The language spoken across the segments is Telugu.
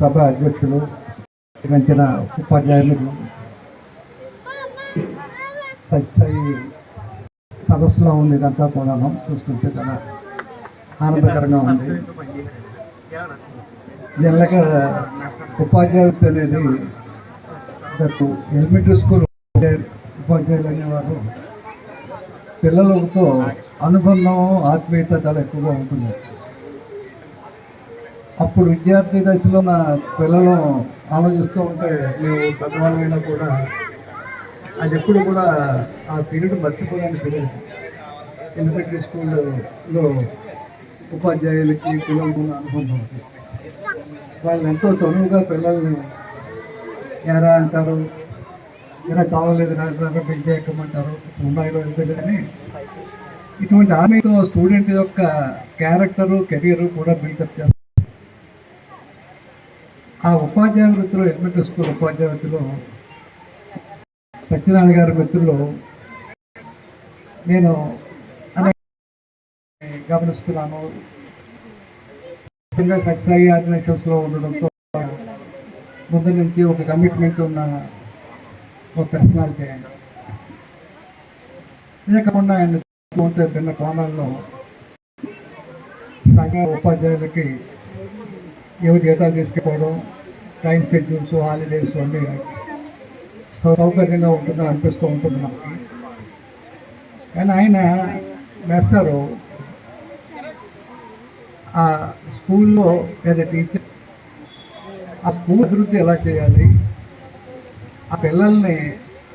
సభ అధ్యక్షులు, పెంచిన ఉపాధ్యాయులు, సత్సాయి సదస్సులో ఉంది. ఇదంతా కూడా చూస్తుంటే చాలా ఆనందకరంగా ఉంది. జనరల్గా ఉపాధ్యాయులు అనేది ఎలిమెంటరీ స్కూల్ ఉపాధ్యాయులు అనేవారు పిల్లలతో అనుబంధం, ఆత్మీయత చాలా ఎక్కువగా ఉంటుంది. అప్పుడు విద్యార్థి దశలో నా పిల్లలు ఆలోచిస్తూ ఉంటే మేము పెద్దవాళ్ళైనా కూడా అది ఎప్పుడు కూడా ఆ పీరియడ్ మర్చిపోలేని పీరియడ్. ఎలిమెంటరీ స్కూల్లో ఉపాధ్యాయులకి పిల్లలకు అనుబంధం. వాళ్ళు ఎంతో చనువుగా పిల్లల్ని ఎరా అంటారు, ఎరా కావలేదు రాజు పెంచే ఎక్కమంటారు, అమ్మాయిలో వెళ్తారని. ఇటువంటి ఆమెతో స్టూడెంట్ యొక్క క్యారెక్టరు, కెరీరు కూడా బిల్డప్ చేస్తారు. ఆ ఉపాధ్యాయ వృత్తిలో, ఎలిమెంటరీ స్కూల్ ఉపాధ్యాయ వృత్తిలో సత్యనారాయణ గారి మిత్రులు నేను గమనిస్తున్నాను. ముఖ్యంగా సత్యసాయి ఆర్గనైజేషన్స్లో ఉండడంతో ముందు నుంచి ఒక కమిట్మెంట్ ఉన్న ఒక పర్సనాలిటీ ఆయన. ఇదే కాకుండా ఆయన ఉంటే భిన్న కోణాల్లో సంఘ ఉపాధ్యాయులకి ఏవో జీతాలు తీసుకుపోవడం, టైం షెడ్యూల్స్, హాలిడేస్ అన్నీ సౌకర్యంగా ఉంటుందని అనిపిస్తూ ఉంటుంది మనకి. కానీ ఆయన వేస్తారు ఆ స్కూల్లో ఏదో టీచర్ ఆ స్కూల్ అభివృద్ధి ఎలా చేయాలి, ఆ పిల్లల్ని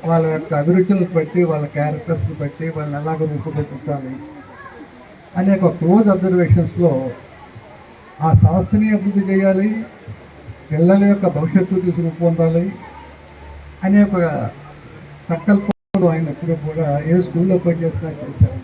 వాళ్ళ యొక్క అభిరుచులను బట్టి, వాళ్ళ క్యారెక్టర్స్ని బట్టి వాళ్ళని ఎలాగ రూపుదిద్దాలి అనే ఒక క్లోజ్ అబ్జర్వేషన్స్లో ఆ సంస్థని అభివృద్ధి చేయాలి, పిల్లల యొక్క భవిష్యత్తు తీసుకుపొందాలి అనే ఒక సంకల్పంలో ఆయన ఎప్పుడు కూడా ఏ స్కూల్లో పనిచేసినా చేశారు.